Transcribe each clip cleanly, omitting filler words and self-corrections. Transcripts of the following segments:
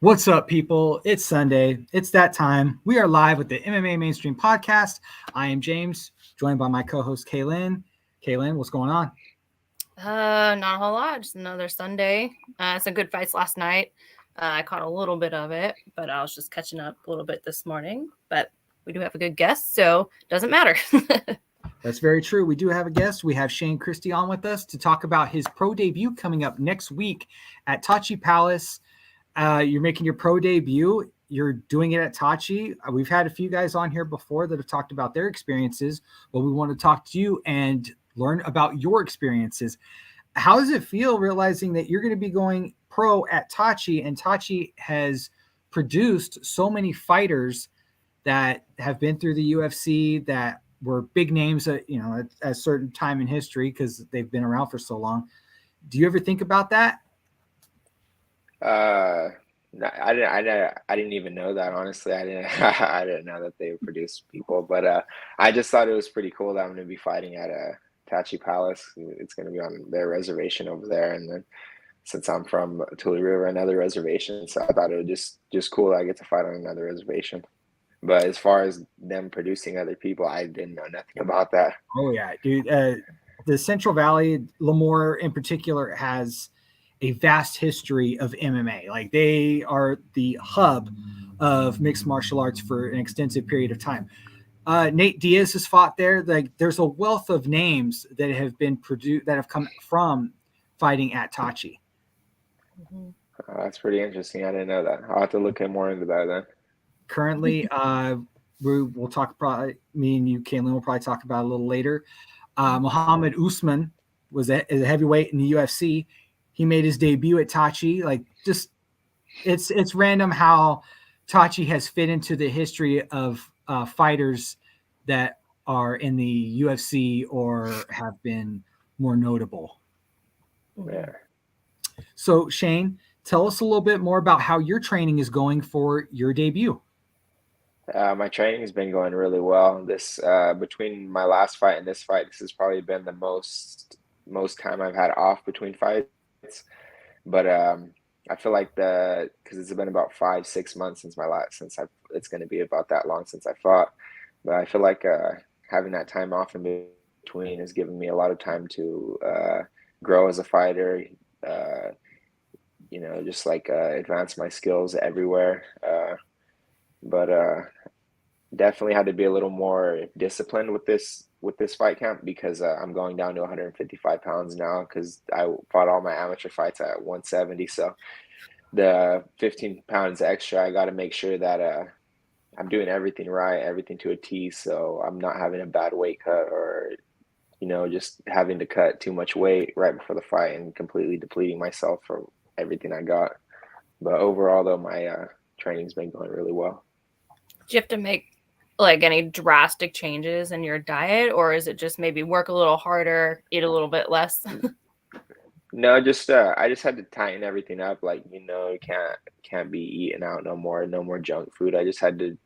What's up, people? It's Sunday. It's that time. We are live with the MMA Mainstream Podcast. I am James, joined by my co-host Kaelyn. Kaelyn, what's going on? Not a whole lot. Just another Sunday. Some good fights last night. I caught a little bit of it, but I was just catching up a little bit this morning. But we do have a good guest, so it doesn't matter. That's very true. We do have a guest. We have Shane Christie on with us to talk about his pro debut coming up next week at Tachi Palace. You're making your pro debut. You're doing it at Tachi. We've had a few guys on here before that have talked about their experiences, but we want to talk to you and learn about your experiences. How does it feel realizing that you're going to be going pro at Tachi, and Tachi has produced so many fighters that have been through the UFC that were big names at a certain time in history because they've been around for so long. Do you ever think about that? No, I didn't even know that, honestly. I didn't know that they produce people, but I just thought it was pretty cool that I'm going to be fighting at Tachi Palace. It's going to be on their reservation over there, and then since I'm from Tule River, another reservation, so I thought it was just cool that I get to fight on another reservation. But as far as them producing other people, I didn't know nothing about that. Oh yeah, dude. The Central Valley, Lemoore in particular, has a vast history of MMA. Like, they are the hub of mixed martial arts for an extensive period of time. Nate Diaz has fought there. Like, there's a wealth of names that have been produced that have come from fighting at Tachi. That's pretty interesting. I didn't know that. I'll have to look more into that then. Currently, we'll talk, probably me and you, Kaelyn, will probably talk about it a little later. Muhammad Usman was a heavyweight in the UFC. He made his debut at Tachi. Like, just it's random how Tachi has fit into the history of fighters that are in the UFC or have been more notable. Yeah. So, Shane, tell us a little bit more about how your training is going for your debut. My training has been going really well. This between my last fight and this fight, this has probably been the most time I've had off between fights. But I feel like because it's been about 5-6 months since it's going to be about that long since I fought. But I feel like having that time off in between has given me a lot of time to grow as a fighter. Just advance my skills everywhere. But definitely had to be a little more disciplined with this fight camp because I'm going down to 155 pounds now because I fought all my amateur fights at 170. So the 15 pounds extra, I got to make sure that I'm doing everything right, everything to a T. So I'm not having a bad weight cut or, just having to cut too much weight right before the fight and completely depleting myself for everything I got. But overall, though, my training's been going really well. Do you have to make any drastic changes in your diet, or is it just maybe work a little harder, eat a little bit less? No, I just had to tighten everything up. Can't be eating out no more junk food. I just had to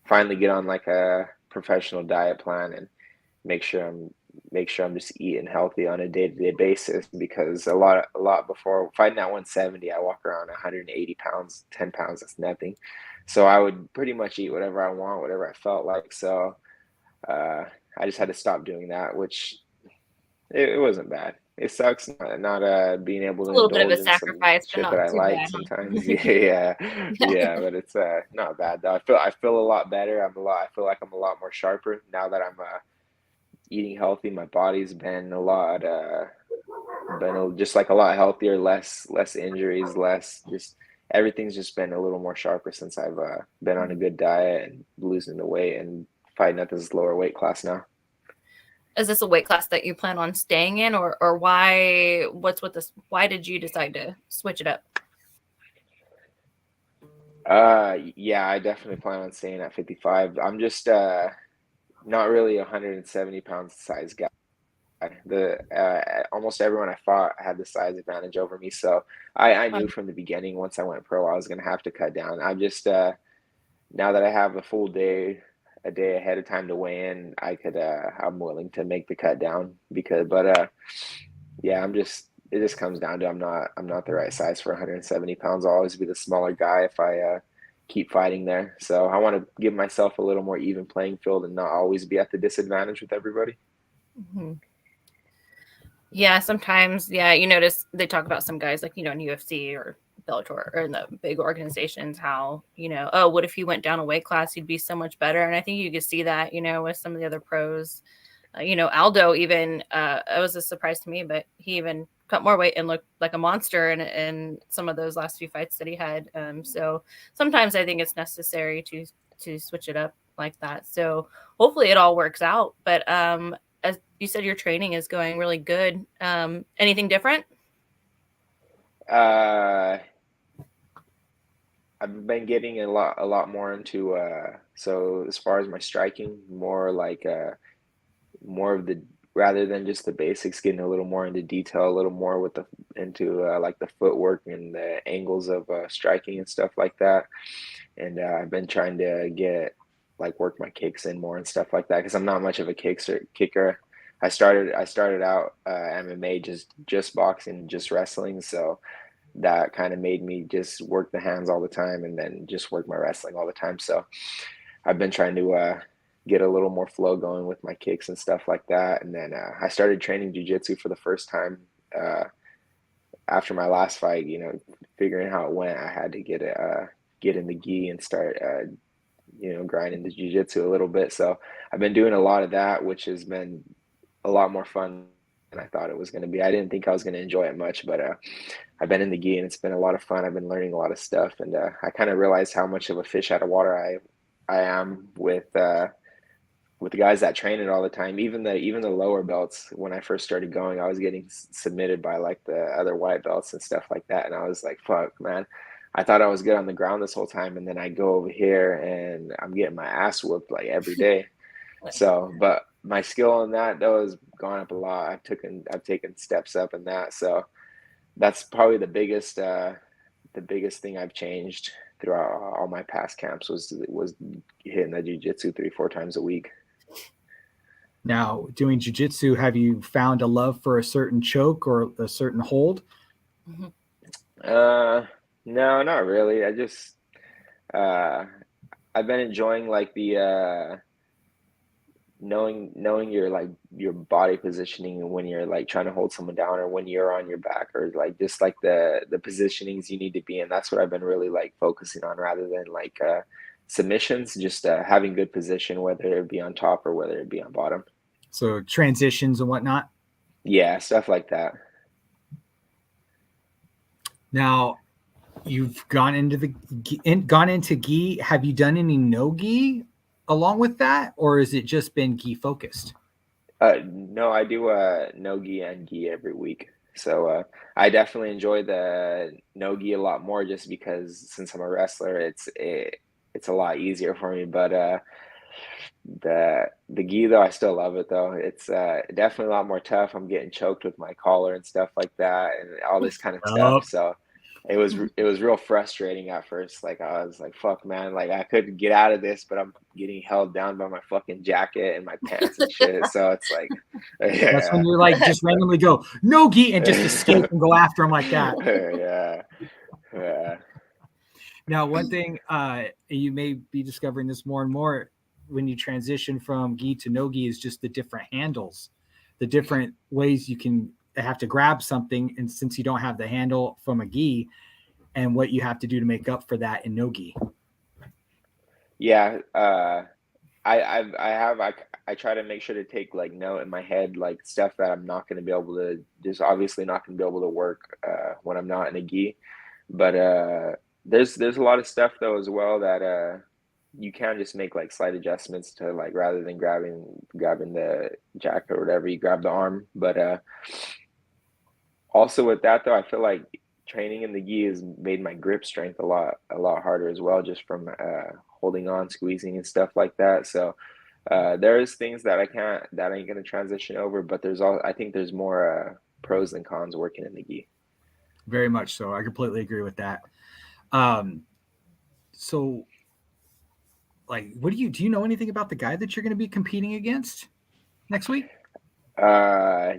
finally get on a professional diet plan and make sure I'm just eating healthy on a day-to-day basis, because a lot before fighting at 170, I walk around 180 pounds, 10 pounds, that's nothing. So I would pretty much eat whatever I want, whatever I felt like. So I just had to stop doing that, which it wasn't bad. It sucks not being able to a little bit of indulge a in sacrifice, some shit but that not I too like bad. sometimes. Yeah, but it's not bad though. I feel a lot better. I feel like I'm a lot more sharper now that I'm eating healthy. My body's been just a lot healthier, less injuries, less just everything's just been a little more sharper since I've been on a good diet and losing the weight and fighting at this lower weight class now. Is this a weight class that you plan on staying in, or why? What's with this? Why did you decide to switch it up? Yeah, I definitely plan on staying at 55. I'm just not really 170 pounds size guy. Almost everyone I fought had the size advantage over me, so I knew from the beginning once I went pro I was gonna have to cut down. I'm just now that I have a full day, a day ahead of time to weigh in, I'm willing to make the cut down yeah, I'm just it just comes down to I'm not the right size for 170 pounds. I'll always be the smaller guy if I keep fighting there. So I want to give myself a little more even playing field and not always be at the disadvantage with everybody. Mm-hmm. Yeah, sometimes, you notice they talk about some guys like, in UFC or Bellator or in the big organizations, how, oh, what if he went down a weight class? He'd be so much better. And I think you could see that, with some of the other pros. Aldo even, it was a surprise to me, but he even cut more weight and looked like a monster in some of those last few fights that he had. So sometimes I think it's necessary to switch it up like that. So hopefully it all works out. But as you said, your training is going really good. Anything different? I've been getting a lot more into so as far as my striking, more like more of the, rather than just the basics, getting a little more into detail, a little more with into like the footwork and the angles of striking and stuff like that. And I've been trying to work my kicks in more and stuff like that, because I'm not much of a kicker. I started out MMA, just boxing, just wrestling, so that kind of made me just work the hands all the time and then just work my wrestling all the time. So I've been trying to get a little more flow going with my kicks and stuff like that. And then I started training jiu-jitsu for the first time after my last fight. Figuring how it went, I had to get in the gi and start grinding the jiu-jitsu a little bit. So I've been doing a lot of that, which has been a lot more fun than I thought it was going to be. I didn't think I was going to enjoy it much, but I've been in the gi and it's been a lot of fun. I've been learning a lot of stuff, and I kind of realized how much of a fish out of water I am with the guys that train it all the time. Even the lower belts, when I first started going, I was getting submitted by like the other white belts and stuff like that, and I was like, fuck, man, I thought I was good on the ground this whole time, and then I go over here and I'm getting my ass whooped like every day. So, but my skill on that though has gone up a lot. I've taken steps up in that. So that's probably the biggest thing I've changed throughout all my past camps was hitting the jiu-jitsu 3-4 times a week. Now, doing jiu-jitsu, have you found a love for a certain choke or a certain hold? No, not really. I just I've been enjoying like the knowing your body positioning when you're like trying to hold someone down, or when you're on your back, or like just like the positionings you need to be in. That's what I've been really like focusing on, rather than like submissions. Just having good position, whether it be on top or whether it be on bottom. So transitions and whatnot. Yeah, stuff like that. Now, you've gone into gi. Have you done any no gi along with that, or has it just been gi focused? No, I do no gi and gi every week. So I definitely enjoy the no gi a lot more, just because since I'm a wrestler, it's a lot easier for me. But the gi though, I still love it though. It's definitely a lot more tough. I'm getting choked with my collar and stuff like that, and all this kind of stuff. So it was real frustrating at first. Like I was like, fuck, man, like I couldn't get out of this, but I'm getting held down by my fucking jacket and my pants and shit. So it's like, yeah. That's when you're like just randomly go no gi and just escape and go after him like that. Yeah. Now, one thing you may be discovering this more and more when you transition from gi to no gi is just the different handles, the different ways you can have to grab something, and since you don't have the handle from a gi, and what you have to do to make up for that in no gi. Yeah, I try to make sure to take like note in my head, like stuff that I'm not going to be able to, just obviously not going to be able to work when I'm not in a gi. But there's a lot of stuff though as well that you can just make like slight adjustments to, like, rather than grabbing the jacket or whatever, you grab the arm. But also with that though, I feel like training in the gi has made my grip strength a lot harder as well, just from holding on, squeezing and stuff like that. So there's things that that ain't gonna transition over, but I think there's more pros than cons working in the gi. Very much so. I completely agree with that. So like, do you know anything about the guy that you're going to be competing against next week?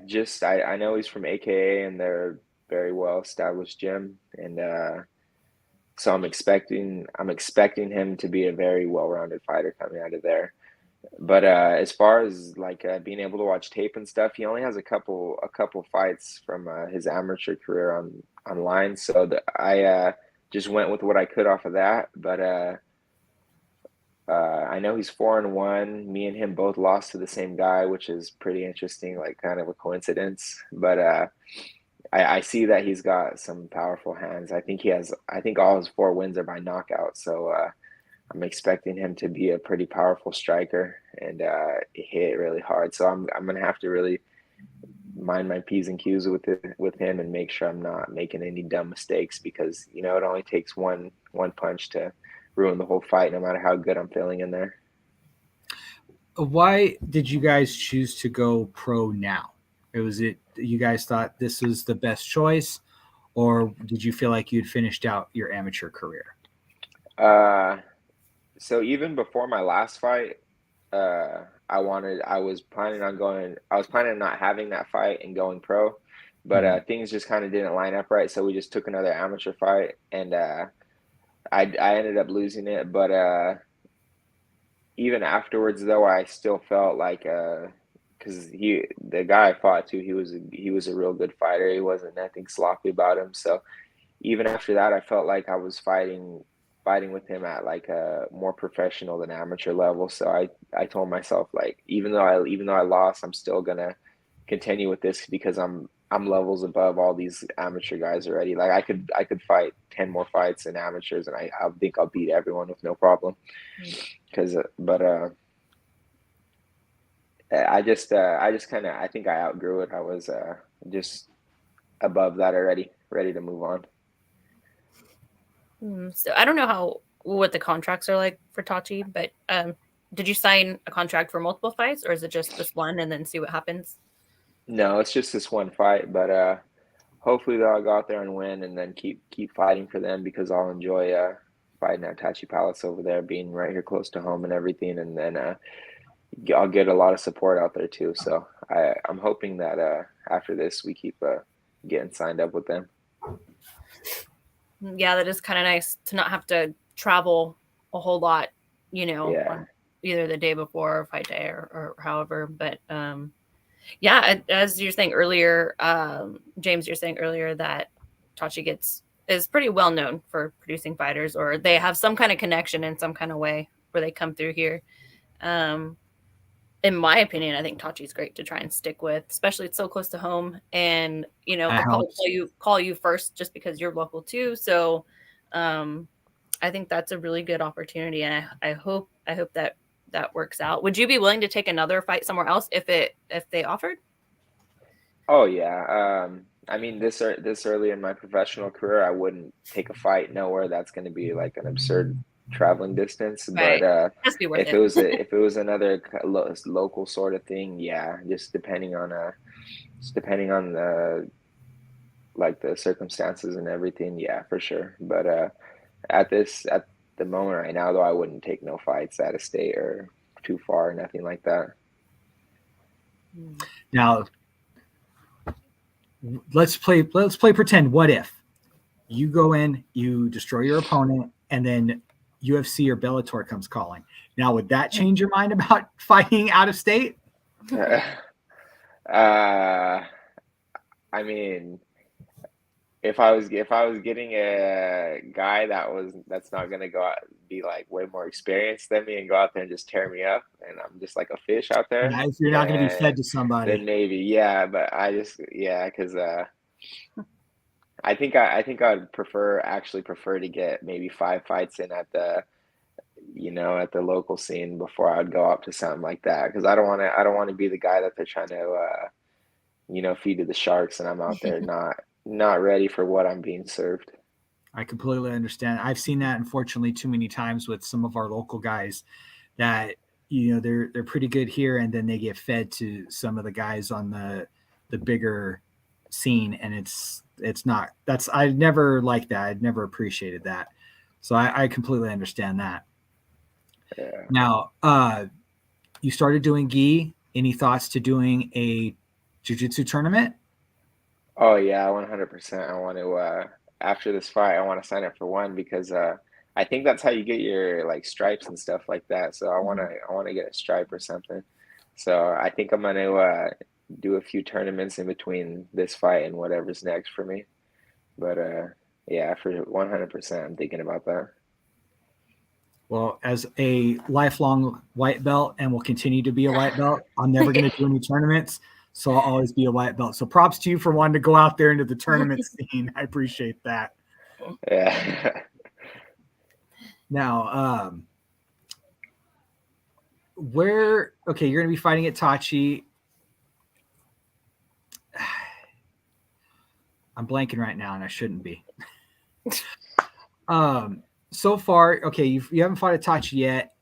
Just I know he's from AKA, and they're very well established gym, and so I'm expecting him to be a very well-rounded fighter coming out of there. But as far as like being able to watch tape and stuff, he only has a couple fights from his amateur career online. So I just went with what I could off of that. But I know he's 4-1. Me and him both lost to the same guy, which is pretty interesting, like kind of a coincidence. But I see that he's got some powerful hands. I think all his 4 wins are by knockout. So I'm expecting him to be a pretty powerful striker and hit really hard. So I'm gonna have to really mind my P's and Q's with him and make sure I'm not making any dumb mistakes, because it only takes one punch to ruin the whole fight, no matter how good I'm feeling in there. Why did you guys choose to go pro now? You guys thought this was the best choice, or did you feel like you'd finished out your amateur career? So even before my last fight, I was planning on not having that fight and going pro, but things just kind of didn't line up right. So we just took another amateur fight, and I ended up losing it. But even afterwards, though, I still felt like because the guy I fought to, he was a real good fighter. He wasn't nothing sloppy about him. So even after that, I felt like I was fighting with him at like a more professional than amateur level. So I told myself, like, even though I lost, I'm still gonna continue with this, because I'm levels above all these amateur guys already. Like I could fight 10 more fights in amateurs, and I think I'll beat everyone with no problem. I just kind of, I think I outgrew it. I was just above that already, ready to move on. So I don't know what the contracts are like for Tachi, but did you sign a contract for multiple fights, or is it just this one and then see what happens? No, it's just this one fight, but hopefully I'll go out there and win, and then keep fighting for them, because I'll enjoy fighting at Tachi Palace over there, being right here close to home and everything, and then I'll get a lot of support out there too. So I'm hoping that after this we keep getting signed up with them. Yeah, that is kind of nice to not have to travel a whole lot, on either the day before or fight day or however. But yeah, as you're saying earlier, James, you're saying earlier that Tachi is pretty well known for producing fighters, or they have some kind of connection in some kind of way where they come through here. In my opinion, I think Tachi's great to try and stick with, especially it's so close to home, and they'll probably call you first just because you're local too. So I think that's a really good opportunity, and I hope that works out. Would you be willing to take another fight somewhere else if they offered? Oh yeah. I mean, this early in my professional career, I wouldn't take a fight nowhere that's going to be like an absurd traveling distance. Right. But if it was another local sort of thing, yeah, just depending on the like the circumstances and everything, yeah, for sure. But at the moment right now, though, I wouldn't take no fights out of state or too far, nothing like that. Now let's play pretend. What if you go in, you destroy your opponent, and then UFC or Bellator comes calling? Now, would that change your mind about fighting out of state? I mean, if I was getting a guy that's not gonna go out, be like way more experienced than me, and go out there and just tear me up, and I'm just like a fish out there. Yeah, if you're not gonna be fed to somebody, then maybe, yeah. But because I think I'd prefer to get maybe 5 fights in at the local scene before I'd go up to something like that, because I don't want to be the guy that they're trying to feed to the sharks, and I'm out there not ready for what I'm being served. I completely understand. I've seen that, unfortunately, too many times with some of our local guys that they're pretty good here, and then they get fed to some of the guys on the bigger scene, and I never liked that. I'd never appreciated that. So I completely understand that. Yeah. Now, you started doing gi. Any thoughts to doing a jiu-jitsu tournament? Oh yeah, 100%. I want to after this fight, I want to sign up for one because I think that's how you get your like stripes and stuff like that. So I want to get a stripe or something. So I think I'm gonna do a few tournaments in between this fight and whatever's next for me. But yeah, for 100%, I'm thinking about that. Well, as a lifelong white belt and will continue to be a white belt, I'm never going to do any tournaments. So I'll always be a white belt. So props to you for wanting to go out there into the tournament scene. I appreciate that. Yeah. Now, you're going to be fighting at Tachi. I'm blanking right now, and I shouldn't be. So far, okay, you haven't fought at Tachi yet.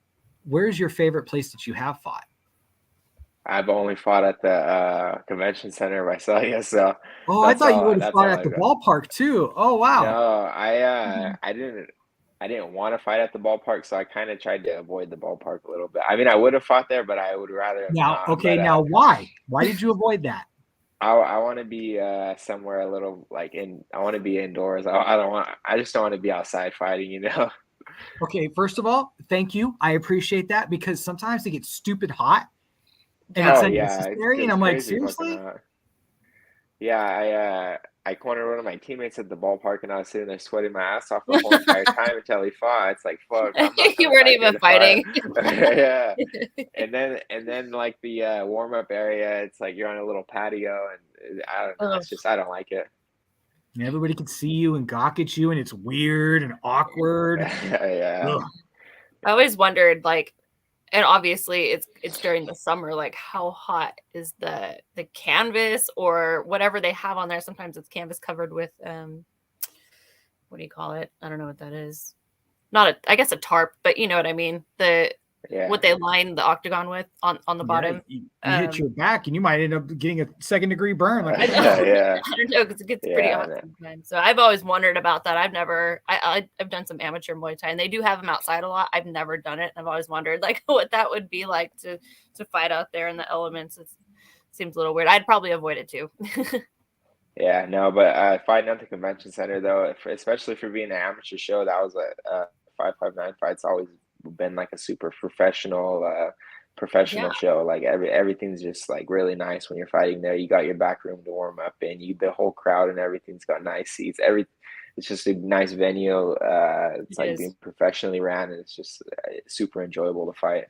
Where's your favorite place that you have fought? I've only fought at the convention center myself, yeah, so I thought you would have that's fought all at I the got. ballpark too. Oh wow. No, I didn't want to fight at the ballpark, so I kind of tried to avoid the ballpark a little bit. I mean, I would have fought there, but I would rather have not. But Now why? Why did you avoid that? I want to be somewhere a little like I want to be indoors. I just don't want to be outside fighting, you know. Okay, first of all, thank you. I appreciate that because sometimes they get stupid hot and it's Oh yeah, unnecessary. And it's I'm like, crazy fucking seriously? hot. Yeah, I cornered one of my teammates at the ballpark, and I was sitting there sweating my ass off the whole entire time until he fought. It's like, fuck, I'm not You coming weren't back here even to fight. fighting. Yeah, and then like the warm up area, it's like you're on a little patio, and I don't know. Ugh. It's just I don't like it. And everybody can see you and gawk at you, and it's weird and awkward. Yeah. Ugh. I always wondered, like, and obviously it's during the summer, like how hot is the canvas or whatever they have on there. Sometimes it's canvas covered with what do you call it? I don't know what that is. I guess a tarp, but you know what I mean. Yeah. What they line the octagon with on the bottom. You hit your back, and you might end up getting a 2nd-degree burn. Like, I know. Yeah. I don't know because it gets Yeah, pretty I hot know. sometimes. So I've always wondered about that. I've done some amateur Muay Thai, and they do have them outside a lot. I've never done it. I've always wondered like what that would be like to fight out there in the elements. It seems a little weird. I'd probably avoid it too. Yeah, no, but fighting at the convention center though, especially for being an amateur show, that was a 559 fight's always been like a super professional Yeah. show. Like everything's just like really nice when you're fighting there. You got your back room to warm up in. The whole crowd and everything's got nice seats. It's just a nice venue. It's It like is. being professionally ran, and it's just super enjoyable to fight.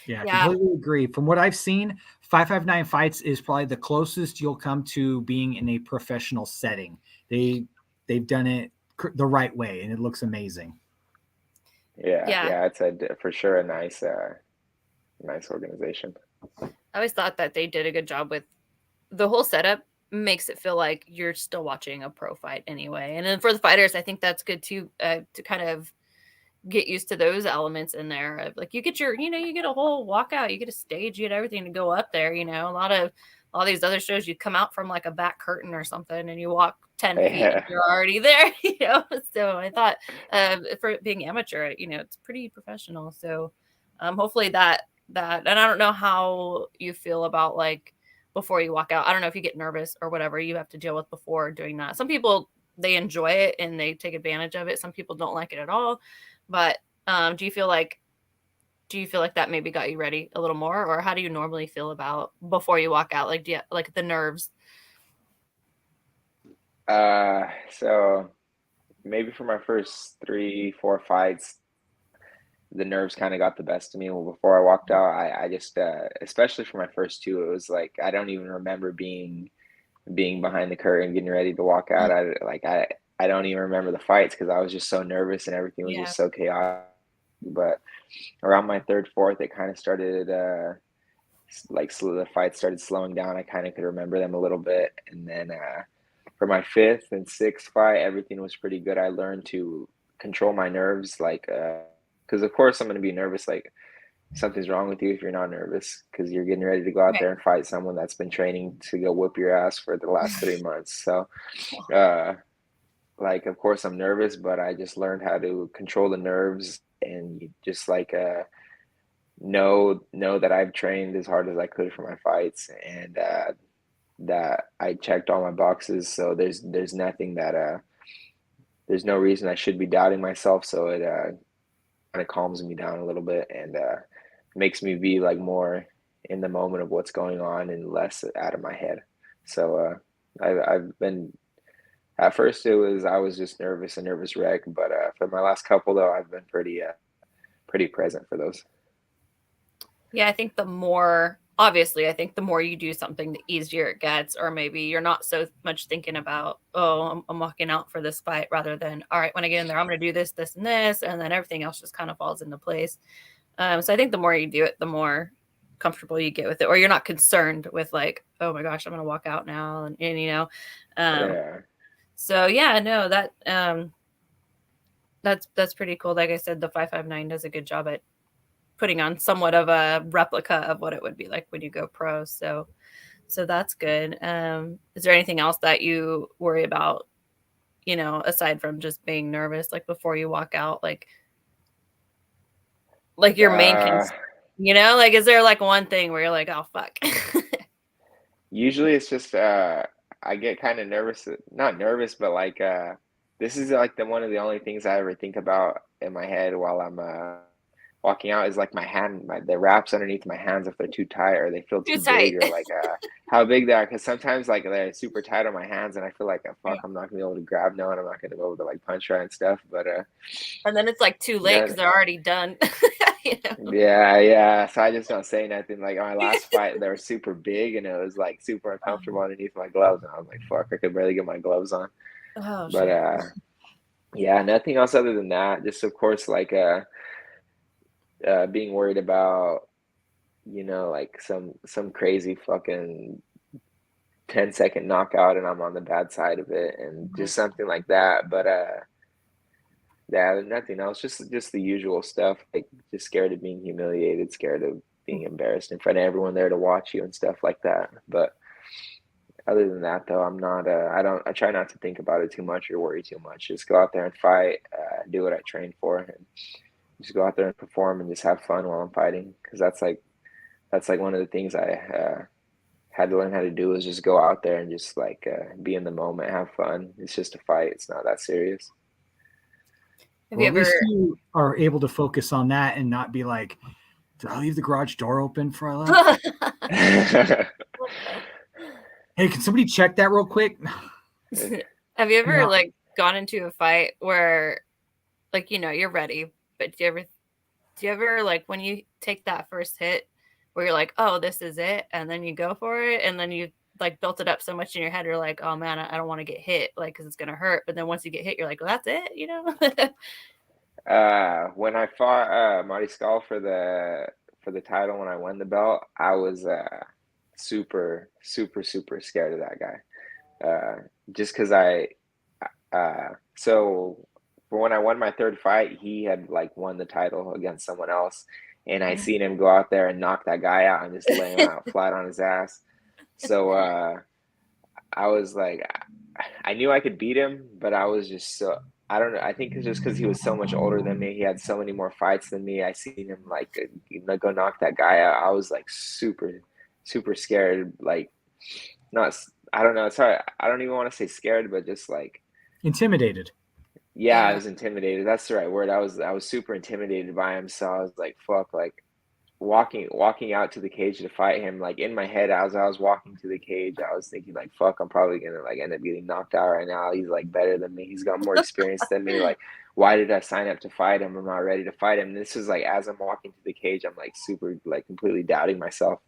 yeah, Yeah. completely agree. From what I've seen, 559 fights is probably the closest you'll come to being in a professional setting. They've done it the right way, and it looks amazing. Yeah, it's for sure a nice organization. I always thought that they did a good job with the whole setup. Makes it feel like you're still watching a pro fight anyway. And then for the fighters, I think that's good too, to kind of get used to those elements in there. Of like you get you get a whole walkout, you get a stage, you get everything to go up there. You know, a lot of all these other shows, you come out from like a back curtain or something, and you walk 10 feet, and you're already there. You know, so I thought for being amateur, it's pretty professional. So hopefully that, and I don't know how you feel about like before you walk out. I don't know if you get nervous or whatever you have to deal with before doing that. Some people, they enjoy it and they take advantage of it. Some people don't like it at all. But do you feel like that maybe got you ready a little more, or how do you normally feel about before you walk out? Like, do you like the nerves? So maybe for my first 3-4 fights, the nerves kind of got the best of me. Well, before I walked out, I just, especially for my first two, it was like I don't even remember being behind the curtain, getting ready to walk out. I don't even remember the fights because I was just so nervous and everything was just so chaotic. But around my third, fourth, it kind of started, the fights started slowing down. I kind of could remember them a little bit, and then for my fifth and sixth fight, everything was pretty good. I learned to control my nerves, because of course I'm going to be nervous. Like something's wrong with you if you're not nervous, because you're getting ready to go out there and fight someone that's been training to go whoop your ass for the last 3 months. So, of course I'm nervous, but I just learned how to control the nerves and just know that I've trained as hard as I could for my fights, and that I checked all my boxes. So there's nothing that there's no reason I should be doubting myself. So it kind of calms me down a little bit and makes me be like more in the moment of what's going on and less out of my head. So I've been at first I was just nervous, a nervous wreck, but for my last couple though, I've been pretty present for those. Yeah, I think the more you do something, the easier it gets, or maybe you're not so much thinking about, oh, I'm walking out for this fight, rather than, all right, when I get in there, I'm going to do this, this, and this, and then everything else just kind of falls into place. So I think the more you do it, the more comfortable you get with it, or you're not concerned with like, oh my gosh, I'm going to walk out now, and you know. Yeah. So yeah, no, that's pretty cool. Like I said, the 559 does a good job at putting on somewhat of a replica of what it would be like when you go pro. So that's good. Is there anything else that you worry about, you know, aside from just being nervous, like before you walk out, like your main concern, you know, like, is there like one thing where you're like, oh, fuck? Usually it's just, I get kind of nervous, not nervous, but like, this is like one of the only things I ever think about in my head while I'm, walking out is like the wraps underneath my hands, if they're too tight or they feel too big, or like how big they are. Because sometimes like they're super tight on my hands and I feel like, fuck, I'm not gonna be able to grab no, and I'm not gonna be able to like punch right and stuff. But and then it's like too late because they're already done. You know? Yeah. So I just don't say nothing. Like on my last fight, they were super big and it was like super uncomfortable underneath my gloves, and I was like, fuck, I could barely get my gloves on. Oh, but shit. Yeah, nothing else other than that. Just of course like being worried about, you know, like some crazy fucking 10-second knockout and I'm on the bad side of it, and just something like that. But yeah, nothing else. Just the usual stuff. Like just scared of being humiliated, scared of being embarrassed in front of everyone there to watch you and stuff like that. But other than that, though, I'm not. I try not to think about it too much or worry too much. Just go out there and fight. Do what I trained for, and just go out there and perform and just have fun while I'm fighting. Because that's like one of the things I had to learn how to do, is just go out there and just like be in the moment, have fun. It's just a fight. It's not that serious. Have Well, you at ever? least you are able to focus on that and not be like, did I leave the garage door open for I left? Hey, can somebody check that real quick? Have you ever like gone into a fight where, like, you know, you're ready, but do you ever like when you take that first hit where you're like, oh, this is it, and then you go for it, and then you like built it up so much in your head, you're like, oh man, I don't want to get hit, like, because it's gonna hurt. But then once you get hit, you're like, well, that's it, you know. When I fought Marty Skull for the title, when I won the belt, I was super scared of that guy. Just because so for when I won my third fight, he had like won the title against someone else, and I seen him go out there and knock that guy out and just lay him out flat on his ass. So I was like, I knew I could beat him, but I was just so, I don't know. I think it's just because he was so much older than me. He had so many more fights than me. I seen him like go knock that guy out. I was like super scared. Like, not, I don't know. Sorry, I don't even want to say scared, but just like intimidated. Yeah, I was intimidated. That's the right word. I was super intimidated by him. So I was like, fuck, like walking out to the cage to fight him. Like in my head, as I was walking to the cage, I was thinking like, fuck, I'm probably gonna like end up getting knocked out right now. He's like better than me. He's got more experience than me. Like, why did I sign up to fight him? I'm not ready to fight him. And this is like as I'm walking to the cage, I'm like super like completely doubting myself.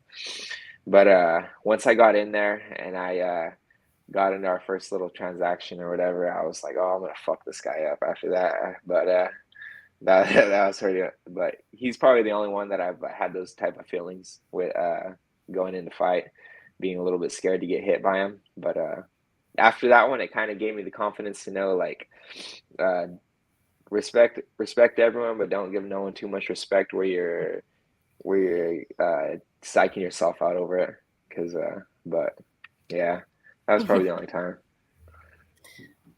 But once I got in there and I got into our first little transaction or whatever, I was like, oh, I'm gonna fuck this guy up after that. But that was pretty. But he's probably the only one that I've had those type of feelings with going into fight, being a little bit scared to get hit by him. But after that one, it kind of gave me the confidence to know like respect everyone, but don't give no one too much respect where you're psyching yourself out over it. Because but yeah. That was probably the only time.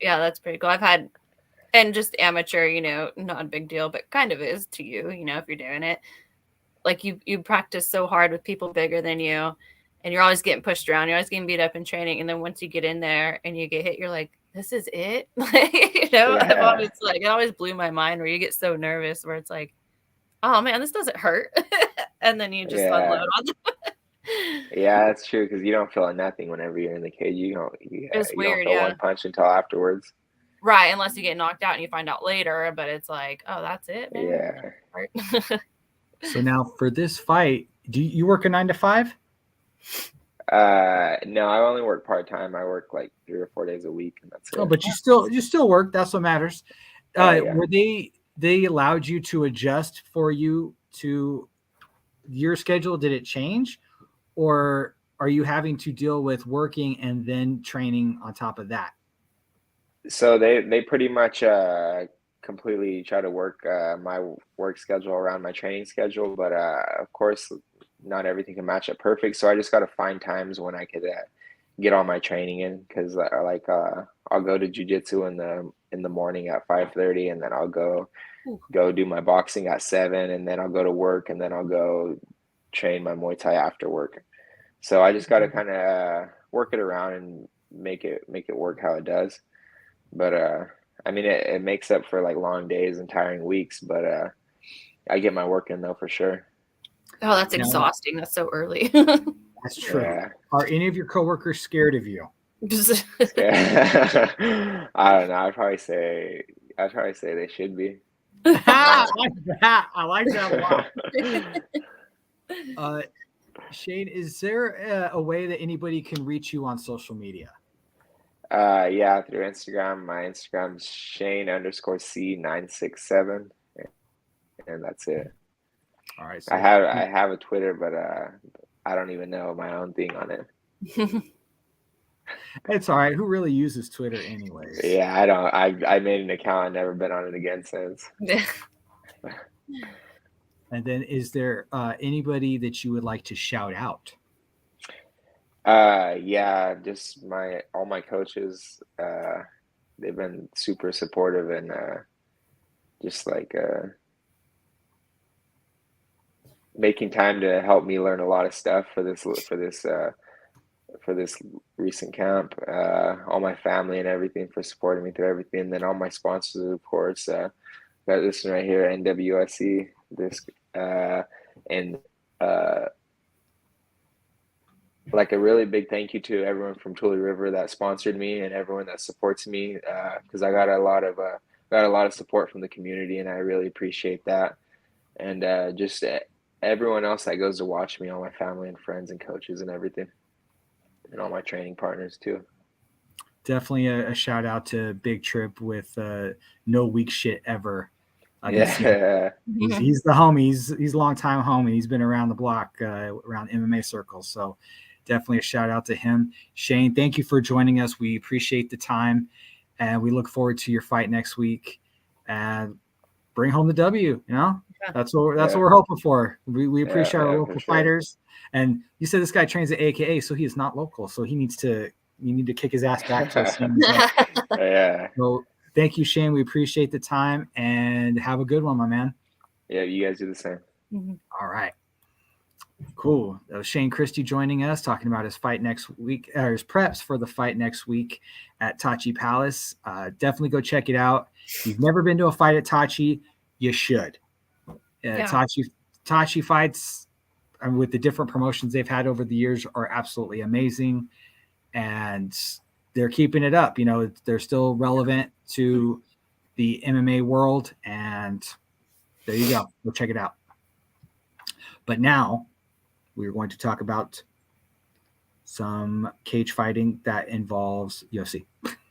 Yeah, that's pretty cool. I've had, and just amateur, you know, not a big deal, but kind of is to you, you know, if you're doing it. Like you practice so hard with people bigger than you, and you're always getting pushed around. You're always getting beat up in training. And then once you get in there and you get hit, you're like, this is it. Yeah. It always blew my mind where you get so nervous where it's like, oh man, this doesn't hurt. And then you just unload on them. Yeah, that's true, because you don't feel nothing whenever you're in the cage. It's You weird, don't feel one punch until afterwards. Right, unless you get knocked out and you find out later, but it's like, oh, that's it, man. Yeah. So now for this fight, do you work a 9 to 5? No, I only work part-time. I work like 3 or 4 days a week, and that's it. Oh, but you still work. That's what matters. Yeah. Were they allowed you to adjust for you to your schedule? Did it change, or are you having to deal with working and then training on top of that? So they pretty much completely try to work my work schedule around my training schedule, but of course not everything can match up perfect. So I just got to find times when I could get all my training in, because I'll go to jiu-jitsu in the morning at 5:30, and then I'll go do my boxing at 7, and then I'll go to work, and then I'll go train my Muay Thai after work. So I just got to kind of work it around and make it work how it does. But I mean, it makes up for like long days and tiring weeks, but I get my work in though, for sure. Oh, that's exhausting. That's so early. That's true. Yeah. Are any of your coworkers scared of you? Yeah. I don't know. I'd probably say they should be. I like that a lot. Shane, is there a way that anybody can reach you on social media? Yeah, through Instagram. My Instagram's Shane_C967, and that's it. All right. So I have a Twitter, but I don't even know my own thing on it. It's all right. Who really uses Twitter anyways? Yeah, I don't. I made an account. I've never been on it again since. And then, is there anybody that you would like to shout out? Yeah, just all my coaches. They've been super supportive, and just like making time to help me learn a lot of stuff for this recent camp. All my family and everything for supporting me through everything. And then all my sponsors, of course. Got this one right here, NWSC. And like a really big thank you to everyone from Tule River that sponsored me, and everyone that supports me, because I got a lot of support from the community, and I really appreciate that. And just everyone else that goes to watch me, all my family and friends and coaches and everything, and all my training partners too. Definitely a shout out to Big Trip with no weak shit ever. Yeah, he's the homie. He's a long time homie. He's been around the block, around MMA circles. So definitely a shout out to him. Shane, thank you for joining us. We appreciate the time, and we look forward to your fight next week. And bring home the W. You know, that's what we're hoping for. We appreciate our local fighters. And you said this guy trains at AKA, so he is not local. So you need to kick his ass back to us. Yeah. So thank you, Shane. We appreciate the time, and have a good one, my man. Yeah, you guys do the same. Mm-hmm. All right. Cool. That was Shane Christie joining us, talking about his fight next week, or his preps for the fight next week at Tachi Palace. Definitely go check it out. If you've never been to a fight at Tachi, you should. Tachi fights, with the different promotions they've had over the years, are absolutely amazing, and they're keeping it up. You know, they're still relevant to the MMA world, and there you go. Go check it out. But now we're going to talk about some cage fighting that involves UFC.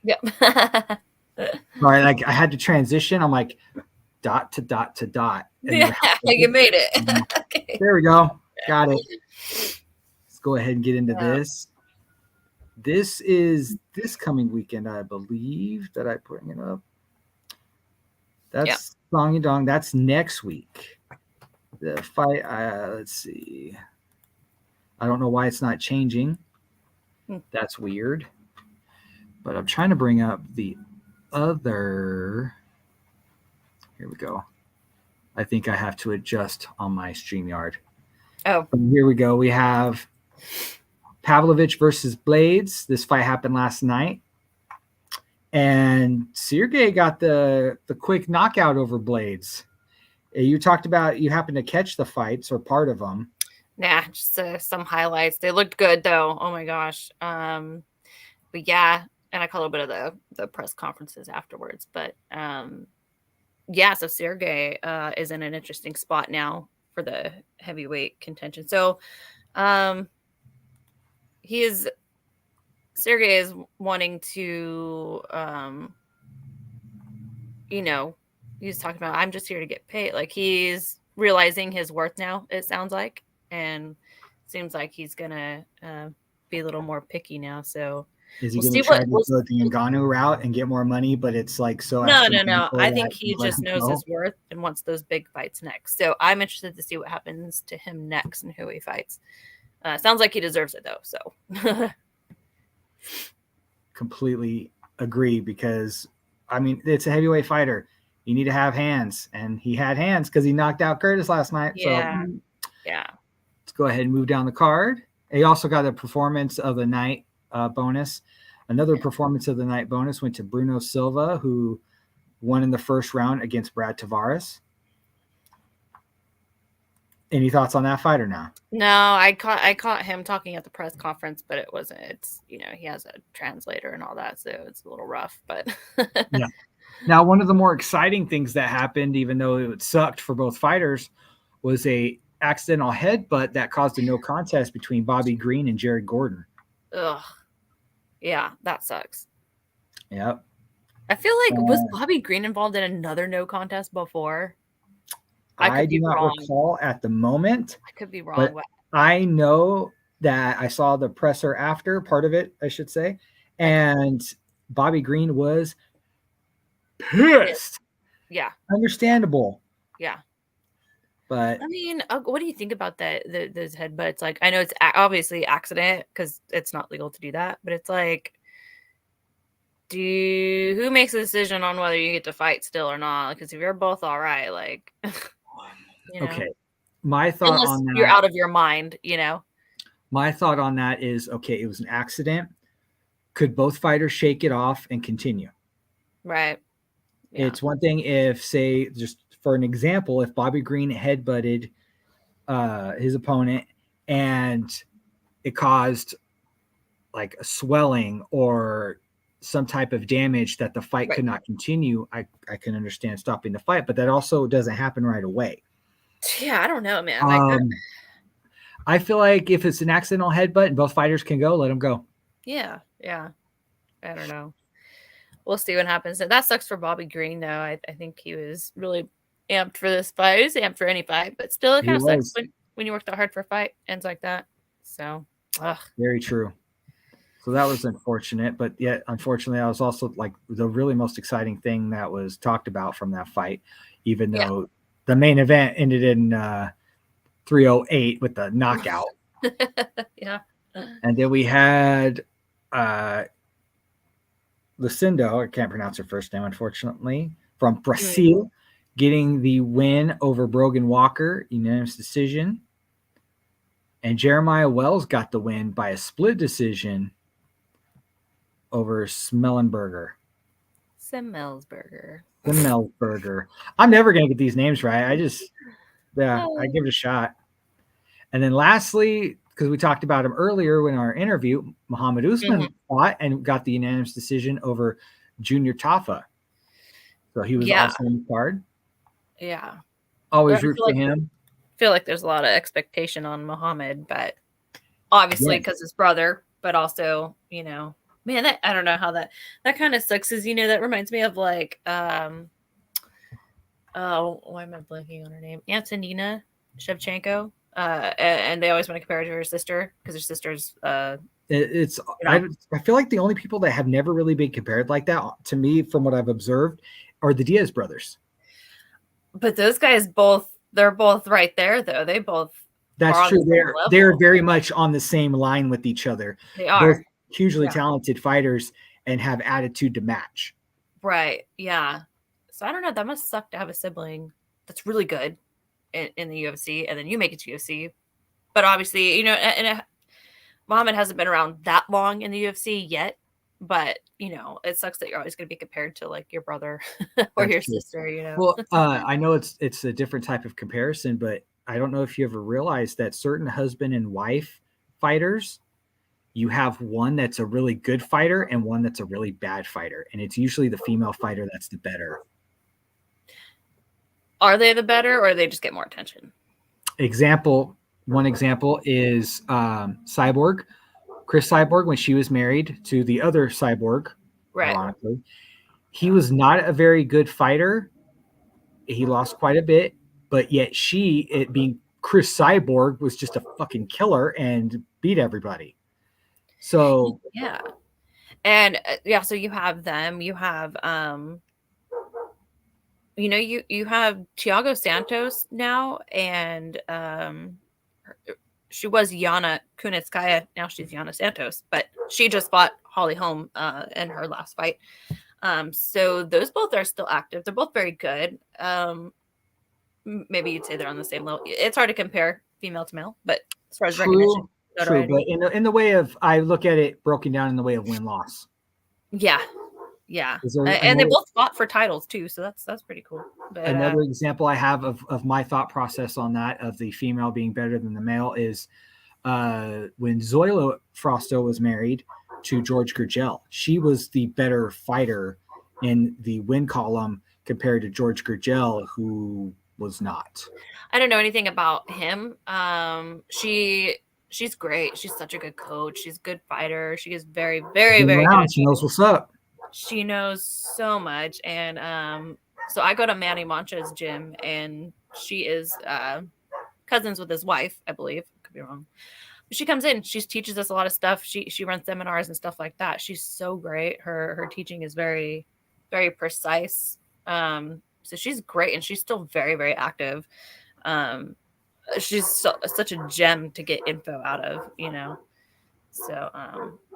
Yep. All right, like I had to transition. I'm like dot to dot to dot. Yeah, you made it. Okay. There we go. Got it. Let's go ahead and get into this. This is this coming weekend, I believe, that I bring it up. That's Song Yadong. That's next week. The fight, let's see. I don't know why it's not changing. That's weird. But I'm trying to bring up the other. Here we go. I think I have to adjust on my StreamYard. Oh. Here we go. We have Pavlovich versus Blades. This fight happened last night. And Sergey got the quick knockout over Blades. You talked about you happened to catch the fights or part of them. Nah, just some highlights. They looked good though. Oh my gosh. But yeah, and I caught a little bit of the press conferences afterwards. But yeah, so Sergey is in an interesting spot now for the heavyweight contention. So Sergey is wanting to he's talking about, I'm just here to get paid. Like, he's realizing his worth now, it sounds like, and seems like he's gonna be a little more picky now. So is he going to try to go the Ngannou route and get more money? But it's like so. No. I think he just knows his worth and wants those big fights next. So I'm interested to see what happens to him next and who he fights. Sounds like he deserves it though. So completely agree, because I mean, it's a heavyweight fighter. You need to have hands, and he had hands because he knocked out Curtis last night. Yeah. So yeah. Let's go ahead and move down the card. He also got a performance of the night bonus. Another performance of the night bonus went to Bruno Silva, who won in the first round against Brad Tavares. Any thoughts on that fight or no? No, I caught him talking at the press conference, but it wasn't. It's he has a translator and all that, so it's a little rough. But yeah. Now, one of the more exciting things that happened, even though it sucked for both fighters, was a accidental headbutt that caused a no contest between Bobby Green and Jared Gordon. Ugh. Yeah, that sucks. Yep. I feel like was Bobby Green involved in another no contest before? I do not recall at the moment. I could be wrong. But I know that I saw the presser after, part of it, I should say, and Bobby Green was pissed. Yeah. Understandable. Yeah. But I mean, what do you think about that? Those headbutts? Like, I know it's obviously accident because it's not legal to do that, but it's like, who makes a decision on whether you get to fight still or not? Because if you're both all right, like, okay. My thought unless on that, you're out of your mind, My thought on that is, okay, it was an accident. Could both fighters shake it off and continue? Right. Yeah. It's one thing if, say, just for an example, if Bobby Green headbutted his opponent and it caused like a swelling or some type of damage that the fight could not continue, I can understand stopping the fight, but that also doesn't happen right away. Yeah, I don't know, man. I feel like if it's an accidental headbutt and both fighters can go, let them go. Yeah. I don't know. We'll see what happens. That sucks for Bobby Green, though. I think he was really amped for this fight. He was amped for any fight, but still, it kind of sucks when you work that hard for a fight. Ends like that. So, very true. So that was unfortunate, but yet, unfortunately, that was also like the really most exciting thing that was talked about from that fight, even though the main event ended in 308 with the knockout. Yeah. And then we had Lucindo, I can't pronounce her first name, unfortunately, from Brazil, getting the win over Brogan Walker, unanimous decision. And Jeremiah Wells got the win by a split decision over Smellenberger. Semmelsberger. I'm never going to get these names right. I give it a shot. And then lastly, because we talked about him earlier in our interview, Muhammad Usman fought and got the unanimous decision over Junior Tafa. So he was also in the card. Yeah. Always root for him. I feel like there's a lot of expectation on Muhammad, but obviously because his brother, but also, man, I don't know how that kind of sucks. Is that reminds me of like, why am I blanking on her name? Antonina Shevchenko. And they always want to compare her to her sister because her sister's. I feel like the only people that have never really been compared like that, to me, from what I've observed, are the Diaz brothers. But those guys they're both right there, though. They both. That's true. They're very much on the same line with each other. They are both hugely talented fighters and have attitude to match. Right. Yeah. So I don't know. That must suck to have a sibling that's really good in the UFC, and then you make it to UFC. But obviously, and Muhammad hasn't been around that long in the UFC yet, but it sucks that you're always going to be compared to like your brother or your sister. Well, I know it's a different type of comparison, but I don't know if you ever realized that certain husband and wife fighters, you have one that's a really good fighter and one that's a really bad fighter, and it's usually the female fighter that's the better. Are they the better, or they just get more attention? One example is Cyborg. Chris Cyborg, when she was married to the other Cyborg, right? Ironically, he was not a very good fighter. He lost quite a bit, but yet it being Chris Cyborg, was just a fucking killer and beat everybody. So yeah, and so you have them. You have you have Thiago Santos now, and she was Yana Kunitskaya. Now she's Yana Santos, but she just fought Holly Holm in her last fight. So those both are still active. They're both very good. Maybe you'd say they're on the same level. It's hard to compare female to male, but as far as recognition, true. But in the way of, I look at it broken down in the way of win-loss. Yeah. And they both fought for titles too, so that's pretty cool. But, another example I have of my thought process on that, of the female being better than the male, is when Zoila Frosto was married to George Gurgel. She was the better fighter in the win column compared to George Gurgel, who was not. I don't know anything about him. She's great. She's such a good coach. She's a good fighter. She is very, very, very good. She knows what's up. She knows so much. And so I go to Manny Mancha's gym, and she is cousins with his wife, I believe. Could be wrong. But she comes in. She teaches us a lot of stuff. She runs seminars and stuff like that. She's so great. Her teaching is very, very precise. So she's great, and she's still very, very active. She's such a gem to get info out of, So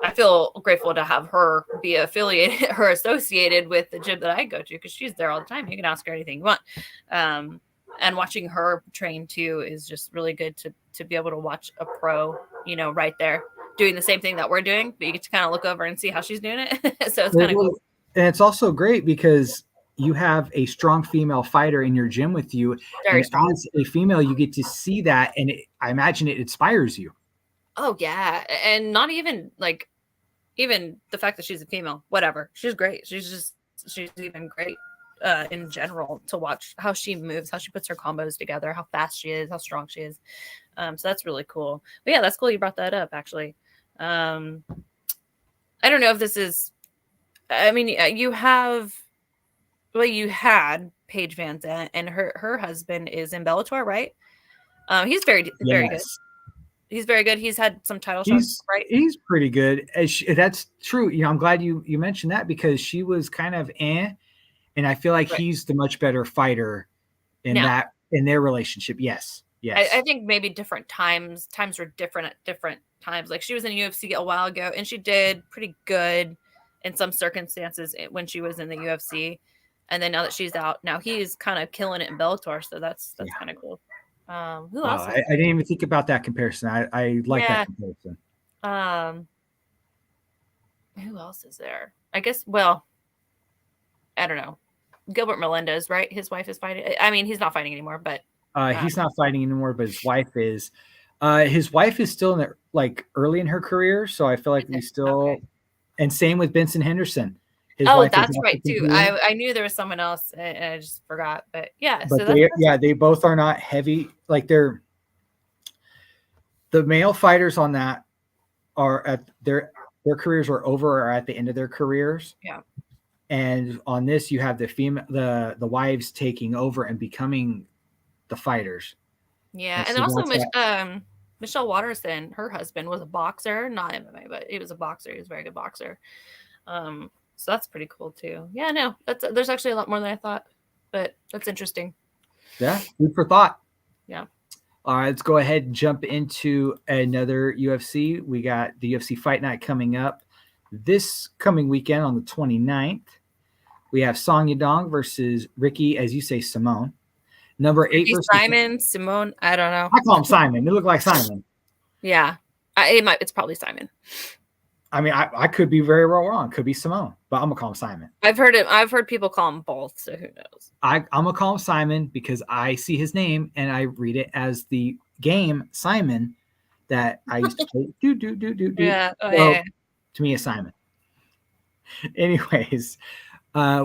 I feel grateful to have her be affiliated or associated with the gym that I go to, because she's there all the time. You can ask her anything you want. And watching her train too is just really good to be able to watch a pro, right there doing the same thing that we're doing, but you get to kind of look over and see how she's doing it. So it's kind of cool. And it's also great because you have a strong female fighter in your gym with you. Very strong. As a female, you get to see that, and I imagine it inspires you. Oh yeah, and not even even the fact that she's a female, whatever. She's great. She's even great in general to watch how she moves, how she puts her combos together, how fast she is, how strong she is. So that's really cool. But yeah, that's cool you brought that up, actually. I don't know if this is, I mean, you had Paige Van Zandt, and her husband is in Bellator, right? He's very good. He's very good. He's had some title shots, right? He's pretty good. That's true. I'm glad you mentioned that, because she was kind of and I feel like he's the much better fighter in their relationship. Yes. I think maybe different times were different at different times. Like, she was in UFC a while ago, and she did pretty good in some circumstances when she was in the UFC. And then now that she's out, now he's kind of killing it in Bellator. So that's kind of cool. Who else? I didn't even think about that comparison. I like that comparison. Who else is there? I guess, well, I don't know. Gilbert Melendez, right? His wife is fighting. I mean, he's not fighting anymore, but he's not fighting anymore, but his wife is. His wife is still in early in her career, so I feel like we still. Okay. And same with Benson Henderson. That's right too. I knew there was someone else, and I just forgot. But yeah, but they both are not heavy. Like, the male fighters on that are at their careers are over or at the end of their careers. Yeah. And on this, you have the wives taking over and becoming the fighters. Yeah, and then also Michelle Watterson, her husband was a boxer, not MMA, but he was a boxer. He was a very good boxer. So that's pretty cool too. Yeah, no, there's actually a lot more than I thought, but that's interesting. Yeah, food for thought. Yeah. All right, let's go ahead and jump into another UFC. We got the UFC Fight Night coming up this coming weekend on the 29th. We have Song Yadong versus Ricky, as you say, Simone. Number 8 versus Simon, Simone, I don't know. I call him Simon. It looked like Simon. Yeah. It's probably Simon. I mean, I could be very well wrong. Could be Simone, but I'm gonna call him Simon. I've heard people call him both, so who knows? I'm gonna call him Simon because I see his name and I read it as the game Simon that I used to play. Do. Yeah. Oh, So, yeah. to me, it's Simon. Anyways,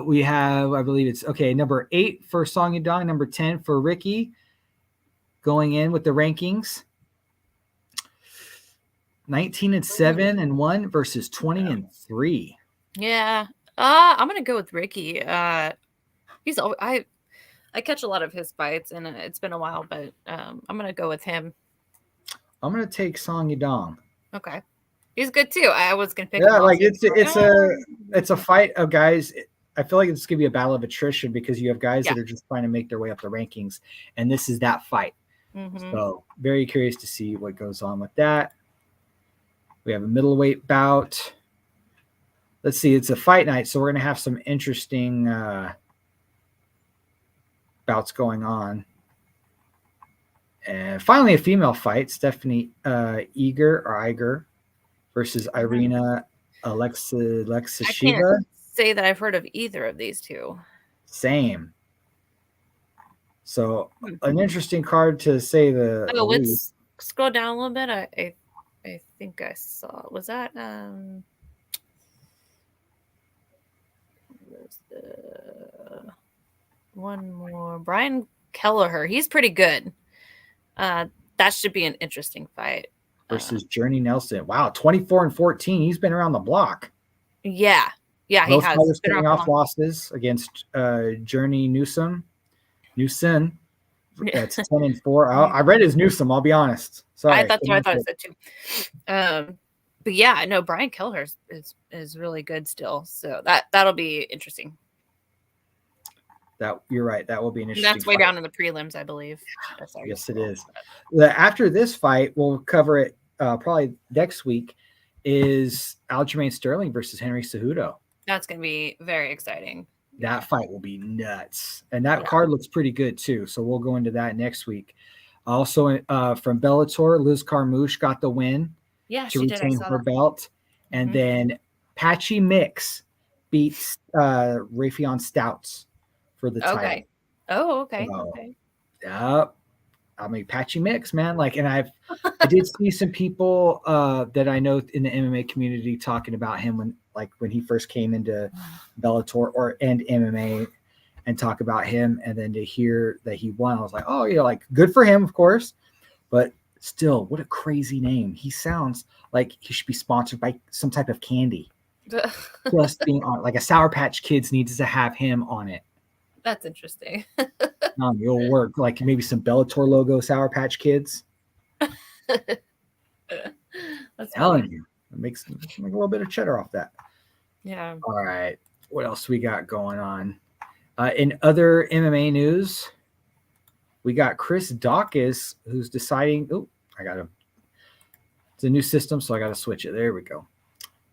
we have, I believe it's number 8 for Song Yadong, number 10 for Ricky. Going in with the rankings. 19-7-1 versus 20-3. Yeah. I'm gonna go with Ricky. He's always, I catch a lot of his fights, and it's been a while, but I'm gonna go with him. I'm gonna take Song Yadong. Okay, he's good too. I was gonna pick. Yeah, him like also. it's a fight of guys. I feel like it's gonna be a battle of attrition because you have guys that are just trying to make their way up the rankings, and this is that fight. Mm-hmm. So very curious to see what goes on with that. We have a middleweight bout. Let's see, it's a fight night, so we're going to have some interesting bouts going on. And finally, a female fight, Stephanie Iger versus Irina Alexishiva. I can't say that I've heard of either of these two. Same. So an interesting card to say the let's scroll down a little bit. I think I saw. Was that one more? Brian Kelleher. He's pretty good. That should be an interesting fight. Versus Journey Nelson. Wow, 24-14. He's been around the block. Yeah, he has. Both coming off losses against Journey Newsom. That's 10-4. I read his Newsom. I'll be honest. Sorry, that's what I thought it said too. But yeah, I know Brian Kelleher is really good still. So that'll be interesting. That you're right. That will be an interesting. And that's way down in the prelims, I believe. Yes, it is. After this fight, we'll cover it probably next week. Is Aljamain Sterling versus Henry Cejudo. That's going to be very exciting. That fight will be nuts. And that card looks pretty good too. So we'll go into that next week. Also from Bellator, Liz Carmouche got the win to retain her belt. And then Patchy Mix beats Raytheon Stouts for the title. Oh, okay. Yep. I mean, Patchy Mix, man. And I did see some people that I know in the MMA community talking about him when he first came into Bellator and MMA, and talk about him, and then to hear that he won, I was like, oh yeah, good for him, of course, but still, what a crazy name. He sounds like he should be sponsored by some type of candy. Just being on a Sour Patch Kids needs to have him on it. That's interesting. It'll work. Maybe some Bellator logo Sour Patch Kids. That's telling you, it makes a little bit of cheddar off that. Yeah. All right. What else we got going on? In other MMA news, we got Chris Daukaus, who's deciding. Oh, it's a new system, so I got to switch it. There we go.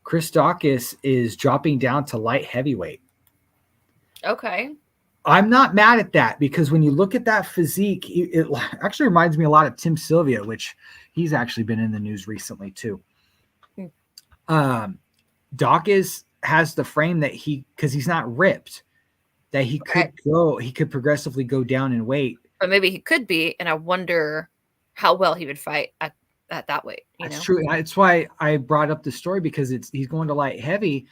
Chris Daukaus is dropping down to light heavyweight. Okay. I'm not mad at that because when you look at that physique, it actually reminds me a lot of Tim Sylvia, which he's actually been in the news recently too. Daukaus has the frame that because he's not ripped, that he could progressively go down in weight. But maybe he could be, and I wonder how well he would fight at that weight. That's true. That's why I brought up the story, because he's going to light heavy.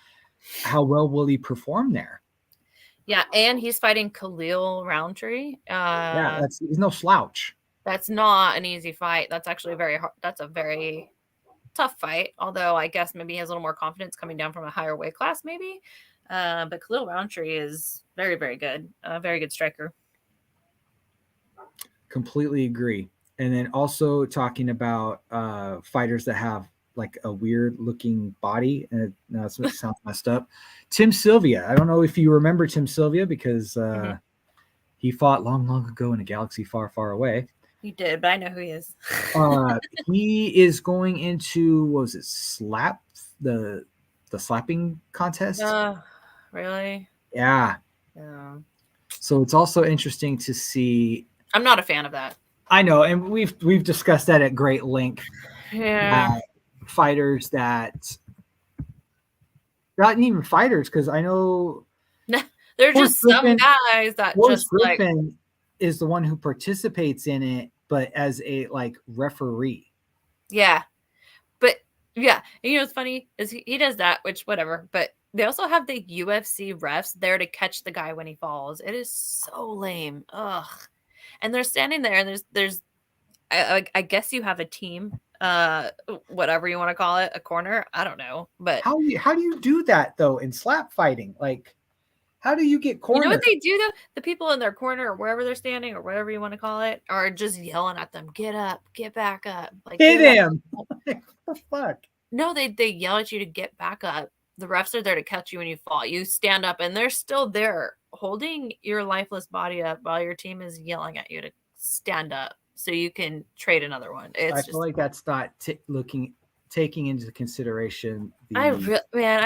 How well will he perform there? Yeah, and he's fighting Khalil Roundtree. He's no slouch. That's not an easy fight. That's actually that's a very tough fight. Although I guess maybe he has a little more confidence coming down from a higher weight class, maybe. But Khalil Roundtree is very, very good. Very good striker. Completely agree. And then also talking about fighters that have a weird looking body, and that sounds messed up. Tim Sylvia. I don't know if you remember Tim Sylvia, because he fought long ago in a galaxy far, far away. He did, but I know who he is. He is going into, what was it, the slapping contest? Really? Yeah. So it's also interesting to see. I'm not a fan of that. I know, and we've discussed that at great length. Yeah. fighters that not even fighters, because I know they're just some guys that Forrest just Griffin is the one who participates in it, but as a like referee. Yeah. But yeah, and you know what's funny is he does that, which whatever, but they also have the UFC refs there to catch the guy when he falls. It is so lame. Ugh. And they're standing there, and there's I guess you have a team, whatever you want to call it, a corner. I don't know, but How do you do that though in slap fighting? Like, how do you get cornered? you know what they do though? The people in their corner or wherever they're standing or whatever you want to call it are just yelling at them, "Get up, get back up!" Like hit him. What the fuck? No, they yell at you to get back up. The refs are there to catch you when you fall. You stand up, and they're still there holding your lifeless body up while your team is yelling at you to stand up so you can trade another one. I feel like that's not taking into consideration I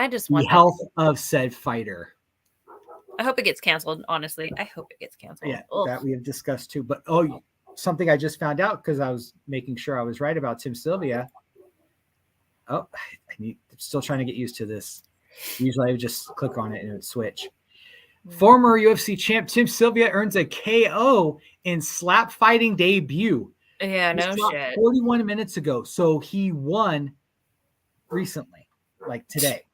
just want the health of said fighter. I hope it gets canceled. Honestly, I hope it gets canceled. Yeah, that we have discussed too. But something I just found out because I was making sure I was right about Tim Sylvia. Oh, I'm still trying to get used to this. Usually I would just click on it and it would switch. Former UFC champ Tim Sylvia earns a KO in slap fighting debut. Yeah, no shit. 41 minutes ago. So he won recently, like today.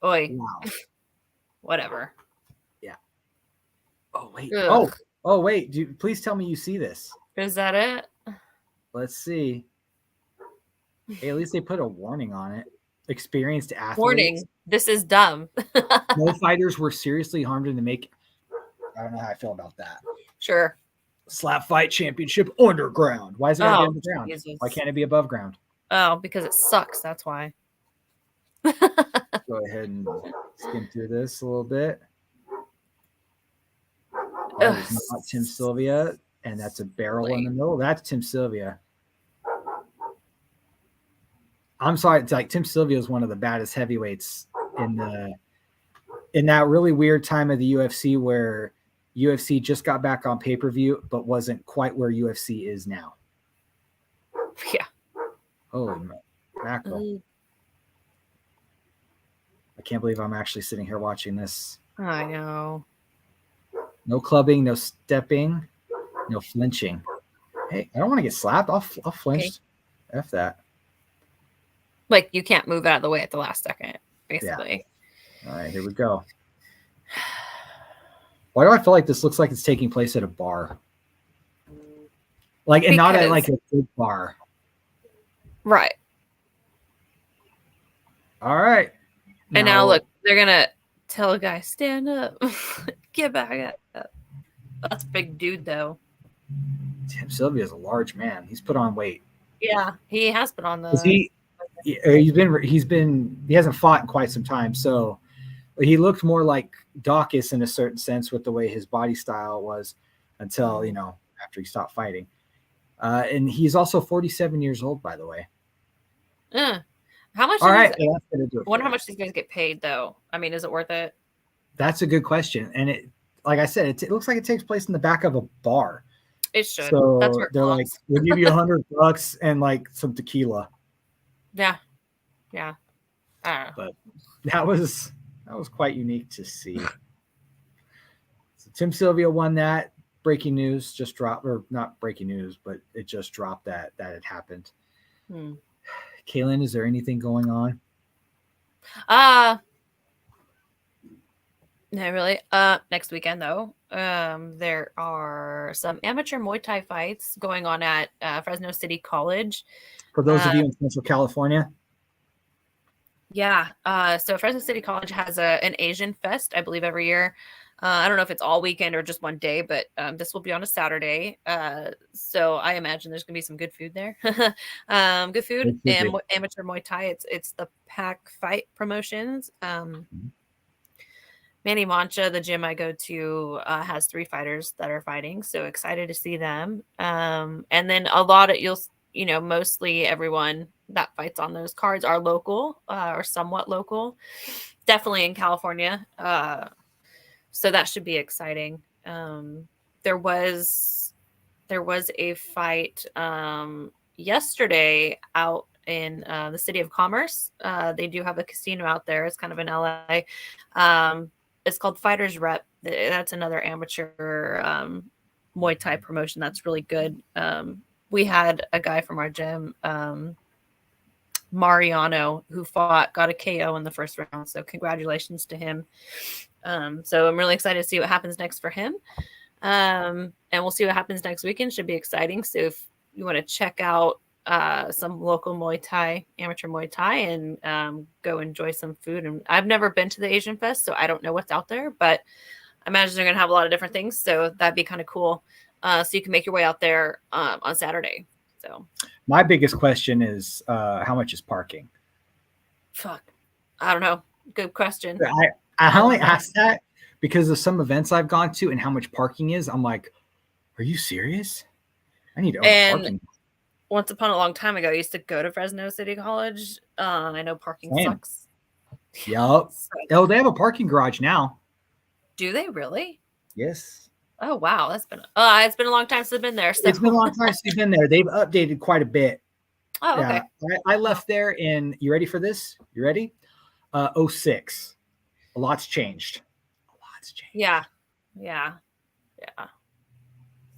Oi. Wow. Whatever. Yeah. Oh, wait. Ugh. Oh, wait. Please tell me you see this. Is that it? Let's see. Hey, at least they put a warning on it. Experienced athletes. Warning. This is dumb. No fighters were seriously harmed in the make. I don't know how I feel about that. Sure. Slap fight championship underground. Why is it underground? Jesus. Why can't it be above ground? Oh, because it sucks. That's why. Go ahead and skim through this a little bit. It's not Tim Sylvia, and that's a barrel in the middle. That's Tim Sylvia. I'm sorry, it's like Tim Sylvia is one of the baddest heavyweights in that really weird time of the UFC where UFC just got back on pay-per-view, but wasn't quite where UFC is now. Yeah. Holy mackerel. I can't believe I'm actually sitting here watching this. I know. No clubbing, no stepping, no flinching. Hey, I don't want to get slapped. I'll flinch. Okay. F that. Like, you can't move out of the way at the last second, basically. Yeah. All right, here we go. Why do I feel like this looks like it's taking place at a bar? Like, and not at like a big bar. Right. All right. And now look, they're going to tell a guy, stand up. Get back up. That's a big dude, though. Tim Sylvia is a large man. He's put on weight. Yeah, he has put on the... He hasn't fought in quite some time, so he looked more like Dawkins in a certain sense with the way his body style was until, after he stopped fighting. And he's also 47 years old, by the way. How much? All right. I wonder how much these guys get paid, though. I mean, is it worth it? That's a good question. And it, like I said, it looks like it takes place in the back of a bar. It should. So that's where they're like, we'll give you $100 and like some tequila. Yeah. I don't know. But that was quite unique to see. So Tim Sylvia won that. Breaking news just dropped, or not breaking news, but it just dropped that it happened. Kaelyn, is there anything going on? No, really. Next weekend though, there are some amateur Muay Thai fights going on at Fresno City College. For those of you in Central California. Yeah. So Fresno City College has an Asian Fest, I believe, every year. I don't know if it's all weekend or just one day, but this will be on a Saturday. So I imagine there's going to be some good food there. Good food and amateur Muay Thai. It's the Pack Fight Promotions. Manny Mancha, the gym I go to, has 3 fighters that are fighting. So excited to see them. And then a lot of mostly everyone that fights on those cards are local or somewhat local, definitely in California. So that should be exciting. There was a fight yesterday out in the City of Commerce. They do have a casino out there. It's kind of in LA. It's called Fighters Rep. That's another amateur Muay Thai promotion that's really good. We had a guy from our gym, Mariano, who got a KO in the first round. So congratulations to him. So I'm really excited to see what happens next for him. And we'll see what happens next weekend. Should be exciting. So if you want to check out some local Muay Thai, amateur Muay Thai, and go enjoy some food. And I've never been to the Asian Fest, so I don't know what's out there, but I imagine they're going to have a lot of different things. So that'd be kind of cool. So you can make your way out there on Saturday. So my biggest question is how much is parking? Fuck. I don't know. Good question. I only asked that because of some events I've gone to and how much parking is. I'm like, are you serious? I need to own parking. Once upon a long time ago, I used to go to Fresno City College. I know parking sucks. Yep. Oh, they have a parking garage now. Do they really? Yes. Oh wow, it's been a long time since I've been there. So. It's been a long time since you've been there. They've updated quite a bit. Oh, okay. Yeah. I left there in. You ready for this? You ready? 06. A lot's changed. Yeah.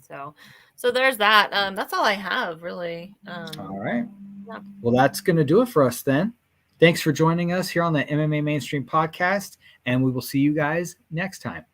So there's that. That's all I have, really. All right. Yeah. Well, that's going to do it for us then. Thanks for joining us here on the MMA Mainstream Podcast, and we will see you guys next time.